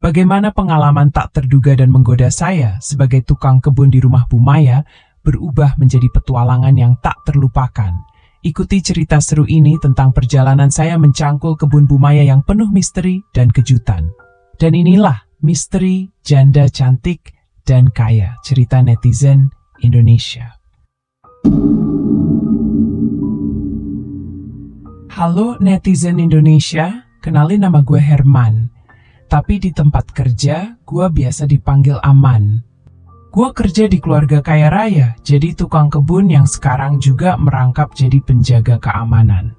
Bagaimana pengalaman tak terduga dan menggoda saya sebagai tukang kebun di rumah Bu Maya berubah menjadi petualangan yang tak terlupakan. Ikuti cerita seru ini tentang perjalanan saya mencangkul kebun Bu Maya yang penuh misteri dan kejutan. Dan inilah misteri janda cantik dan kaya, cerita netizen Indonesia. Halo netizen Indonesia, kenalin nama gue Herman. Tapi di tempat kerja, gue biasa dipanggil Aman. Gue kerja di keluarga kaya raya, jadi tukang kebun yang sekarang juga merangkap jadi penjaga keamanan.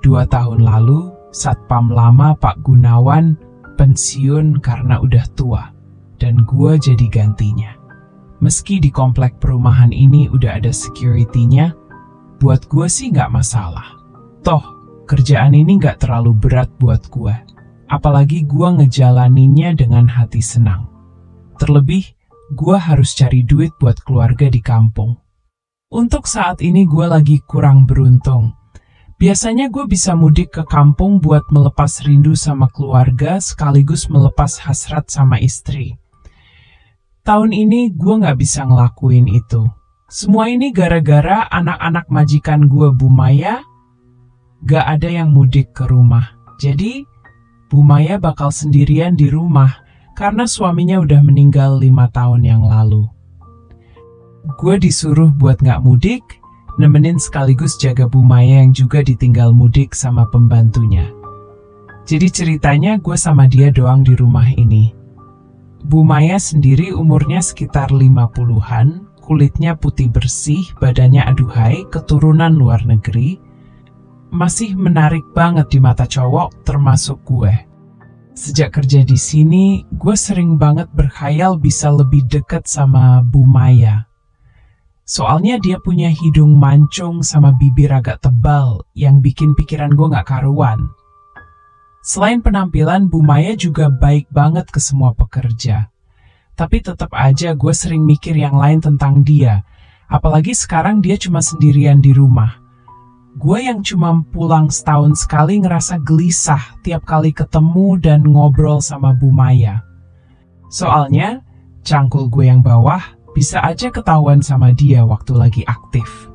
2 tahun lalu, Satpam lama Pak Gunawan pensiun karena udah tua, dan gue jadi gantinya. Meski di komplek perumahan ini udah ada security-nya, buat gue sih nggak masalah. Toh, kerjaan ini nggak terlalu berat buat gue. Apalagi gue ngejalaninnya dengan hati senang. Terlebih, gue harus cari duit buat keluarga di kampung. Untuk saat ini gue lagi kurang beruntung. Biasanya gue bisa mudik ke kampung buat melepas rindu sama keluarga sekaligus melepas hasrat sama istri. Tahun ini gue gak bisa ngelakuin itu. Semua ini gara-gara anak-anak majikan gue Bu Maya gak ada yang mudik ke rumah. Jadi Bu Maya bakal sendirian di rumah karena suaminya udah meninggal 5 tahun yang lalu. Gue disuruh buat gak mudik, nemenin sekaligus jaga Bu Maya yang juga ditinggal mudik sama pembantunya. Jadi ceritanya gue sama dia doang di rumah ini. Bu Maya sendiri umurnya sekitar 50-an, kulitnya putih bersih, badannya aduhai, keturunan luar negeri. Masih menarik banget di mata cowok, termasuk gue. Sejak kerja di sini, gue sering banget berkhayal bisa lebih dekat sama Bu Maya. Soalnya dia punya hidung mancung sama bibir agak tebal yang bikin pikiran gue gak karuan. Selain penampilan, Bu Maya juga baik banget ke semua pekerja. Tapi tetap aja gue sering mikir yang lain tentang dia. Apalagi sekarang dia cuma sendirian di rumah. Gue yang cuma pulang setahun sekali ngerasa gelisah tiap kali ketemu dan ngobrol sama Bu Maya. Soalnya, cangkul gue yang bawah bisa aja ketahuan sama dia waktu lagi aktif.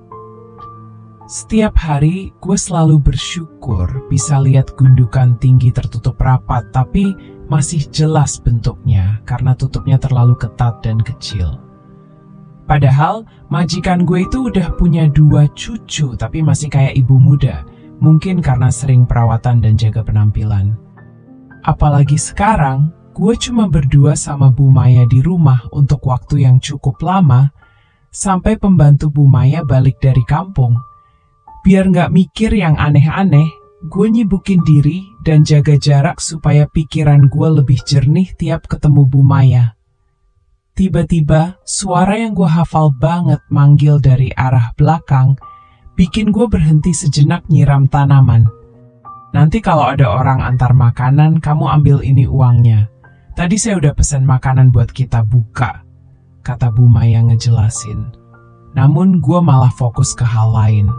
Setiap hari, gue selalu bersyukur bisa lihat gundukan tinggi tertutup rapat, tapi masih jelas bentuknya karena tutupnya terlalu ketat dan kecil. Padahal, majikan gue itu udah punya 2 cucu tapi masih kayak ibu muda. Mungkin karena sering perawatan dan jaga penampilan. Apalagi sekarang, gue cuma berdua sama Bu Maya di rumah untuk waktu yang cukup lama, sampai pembantu Bu Maya balik dari kampung. Biar nggak mikir yang aneh-aneh, gue nyibukin diri dan jaga jarak supaya pikiran gue lebih jernih tiap ketemu Bu Maya. Tiba-tiba, suara yang gue hafal banget manggil dari arah belakang, bikin gue berhenti sejenak nyiram tanaman. Nanti kalau ada orang antar makanan, kamu ambil ini uangnya. Tadi saya udah pesan makanan buat kita buka, kata Bu Maya ngejelasin. Namun gue malah fokus ke hal lain.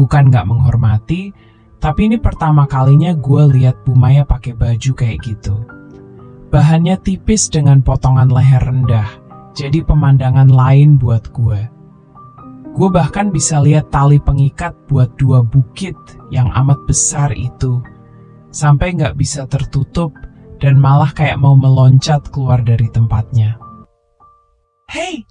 Bukan gak menghormati, tapi ini pertama kalinya gue lihat Bu Maya pakai baju kayak gitu. Bahannya tipis dengan potongan leher rendah, jadi pemandangan lain buat gue. Gue bahkan bisa lihat tali pengikat buat 2 bukit yang amat besar itu, sampai gak bisa tertutup dan malah kayak mau meloncat keluar dari tempatnya. Hei,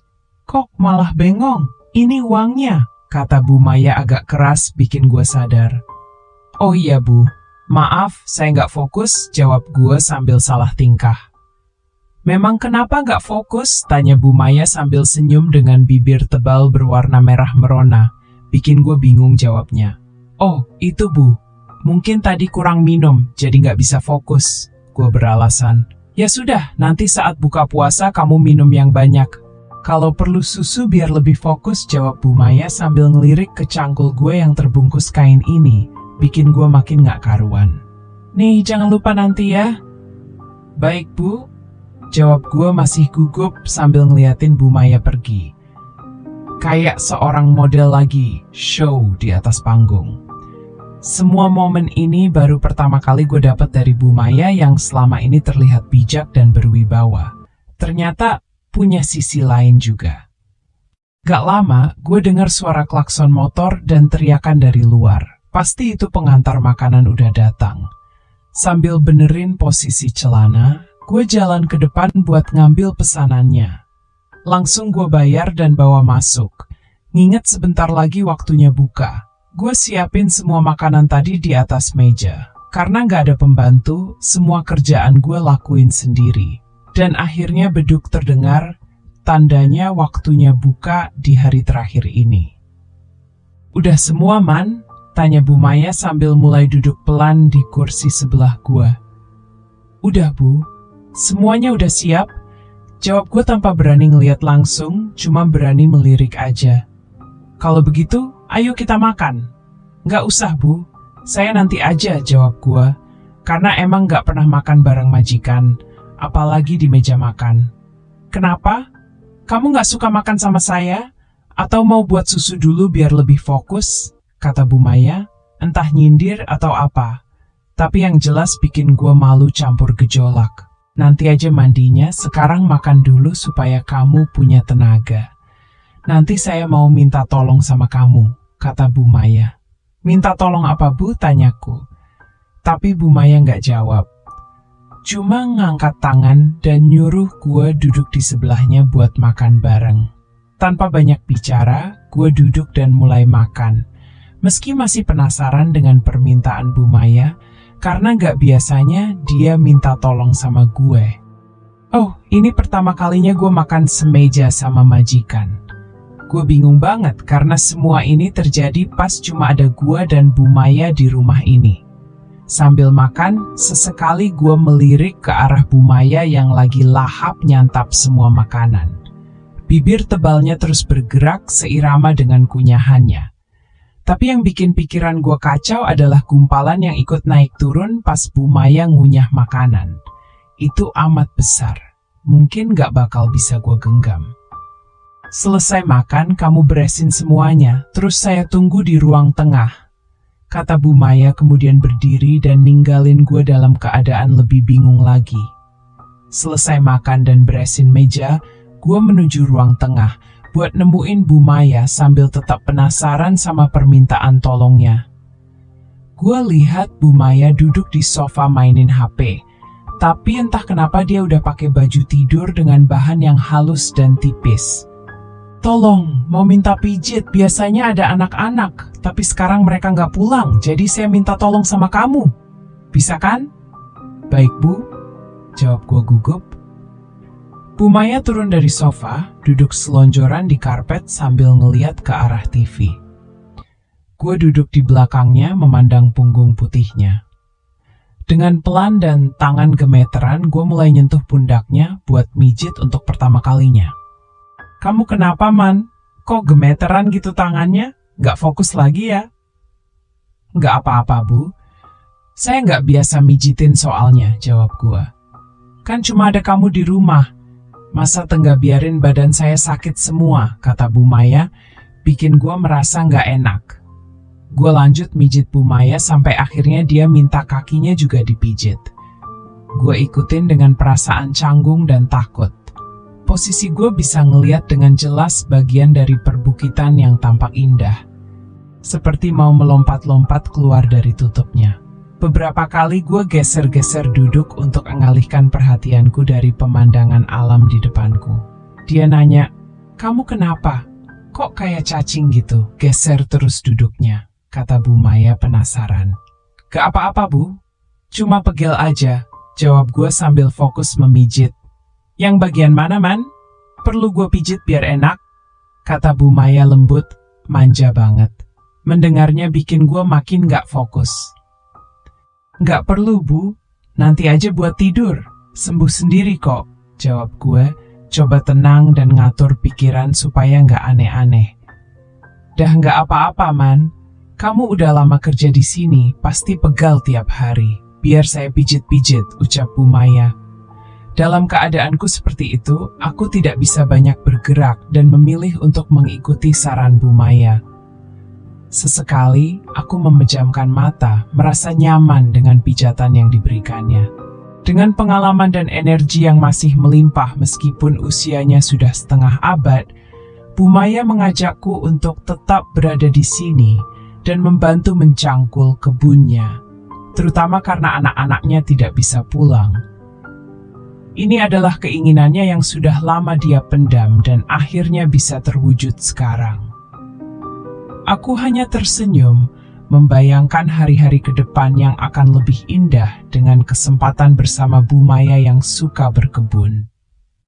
kok malah bengong? Ini uangnya, kata Bu Maya agak keras bikin gue sadar. Oh iya Bu, maaf, saya nggak fokus, jawab gue sambil salah tingkah. Memang kenapa nggak fokus? Tanya Bu Maya sambil senyum dengan bibir tebal berwarna merah merona. Bikin gue bingung jawabnya. Oh, itu Bu. Mungkin tadi kurang minum, jadi nggak bisa fokus. Gue beralasan. Ya sudah, nanti saat buka puasa kamu minum yang banyak. Kalau perlu susu biar lebih fokus, jawab Bu Maya sambil ngelirik ke cangkul gue yang terbungkus kain ini. Bikin gue makin gak karuan. Nih, jangan lupa nanti ya. Baik Bu, jawab gue masih gugup sambil ngeliatin Bu Maya pergi. Kayak seorang model lagi, show di atas panggung. Semua momen ini baru pertama kali gue dapat dari Bu Maya yang selama ini terlihat bijak dan berwibawa. Ternyata punya sisi lain juga. Gak lama, gue dengar suara klakson motor dan teriakan dari luar. Pasti itu pengantar makanan udah datang. Sambil benerin posisi celana, gue jalan ke depan buat ngambil pesanannya. Langsung gue bayar dan bawa masuk. Nginget sebentar lagi waktunya buka. Gue siapin semua makanan tadi di atas meja. Karena gak ada pembantu, semua kerjaan gue lakuin sendiri. Dan akhirnya beduk terdengar, tandanya waktunya buka di hari terakhir ini. Udah semua, Man? Tanya Bu Maya sambil mulai duduk pelan di kursi sebelah gue. Udah, Bu. Semuanya udah siap? Jawab gue tanpa berani ngeliat langsung, cuma berani melirik aja. Kalau begitu, ayo kita makan. Nggak usah, Bu. Saya nanti aja, jawab gue. Karena emang nggak pernah makan bareng majikan, apalagi di meja makan. Kenapa? Kamu nggak suka makan sama saya? Atau mau buat susu dulu biar lebih fokus? Kata Bu Maya, entah nyindir atau apa. Tapi yang jelas bikin gue malu campur gejolak. Nanti aja mandinya, sekarang makan dulu supaya kamu punya tenaga. Nanti saya mau minta tolong sama kamu, kata Bu Maya. Minta tolong apa, Bu? Tanyaku. Tapi Bu Maya nggak jawab. Cuma ngangkat tangan dan nyuruh gue duduk di sebelahnya buat makan bareng. Tanpa banyak bicara, gue duduk dan mulai makan. Meski masih penasaran dengan permintaan Bu Maya, karena nggak biasanya dia minta tolong sama gue. Oh, ini pertama kalinya gue makan semeja sama majikan. Gue bingung banget karena semua ini terjadi pas cuma ada gue dan Bu Maya di rumah ini. Sambil makan, sesekali gue melirik ke arah Bu Maya yang lagi lahap nyantap semua makanan. Bibir tebalnya terus bergerak seirama dengan kunyahannya. Tapi yang bikin pikiran gue kacau adalah gumpalan yang ikut naik turun pas Bu Maya ngunyah makanan. Itu amat besar. Mungkin gak bakal bisa gue genggam. Selesai makan, kamu beresin semuanya, terus saya tunggu di ruang tengah. Kata Bu Maya kemudian berdiri dan ninggalin gue dalam keadaan lebih bingung lagi. Selesai makan dan beresin meja, gue menuju ruang tengah buat nemuin Bu Maya sambil tetap penasaran sama permintaan tolongnya. Gue lihat Bu Maya duduk di sofa mainin HP, tapi entah kenapa dia udah pakai baju tidur dengan bahan yang halus dan tipis. Tolong, mau minta pijit, biasanya ada anak-anak, tapi sekarang mereka nggak pulang, jadi saya minta tolong sama kamu. Bisa kan? Baik, Bu, jawab gue gugup. Bu Maya turun dari sofa, duduk selonjoran di karpet sambil ngeliat ke arah TV. Gue duduk di belakangnya memandang punggung putihnya. Dengan pelan dan tangan gemeteran, gue mulai nyentuh pundaknya buat mijit untuk pertama kalinya. Kamu kenapa, Man? Kok gemeteran gitu tangannya? Nggak fokus lagi ya? Nggak apa-apa, Bu. Saya nggak biasa mijitin soalnya, jawab gue. Kan cuma ada kamu di rumah. Masa tengah biarin badan saya sakit semua, kata Bu Maya, bikin gue merasa nggak enak. Gue lanjut mijit Bu Maya sampai akhirnya dia minta kakinya juga dipijit. Gue ikutin dengan perasaan canggung dan takut. Posisi gue bisa ngeliat dengan jelas bagian dari perbukitan yang tampak indah. Seperti mau melompat-lompat keluar dari tutupnya. Beberapa kali gue geser-geser duduk untuk mengalihkan perhatianku dari pemandangan alam di depanku. Dia nanya, kamu kenapa? Kok kayak cacing gitu? Geser terus duduknya, kata Bu Maya penasaran. Gak apa-apa, Bu. Cuma pegel aja, jawab gue sambil fokus memijit. Yang bagian mana, Man? Perlu gue pijit biar enak? Kata Bu Maya lembut, manja banget. Mendengarnya bikin gue makin gak fokus. Gak perlu, Bu. Nanti aja buat tidur. Sembuh sendiri kok, jawab gue. Coba tenang dan ngatur pikiran supaya gak aneh-aneh. Dah gak apa-apa, Man. Kamu udah lama kerja di sini, pasti pegal tiap hari. Biar saya pijit-pijit, ucap Bu Maya. Dalam keadaanku seperti itu, aku tidak bisa banyak bergerak dan memilih untuk mengikuti saran Bu Maya. Sesekali, aku memejamkan mata, merasa nyaman dengan pijatan yang diberikannya. Dengan pengalaman dan energi yang masih melimpah meskipun usianya sudah setengah abad, Bu Maya mengajakku untuk tetap berada di sini dan membantu mencangkul kebunnya, terutama karena anak-anaknya tidak bisa pulang. Ini adalah keinginannya yang sudah lama dia pendam dan akhirnya bisa terwujud sekarang. Aku hanya tersenyum, membayangkan hari-hari ke depan yang akan lebih indah dengan kesempatan bersama Bu Maya yang suka berkebun.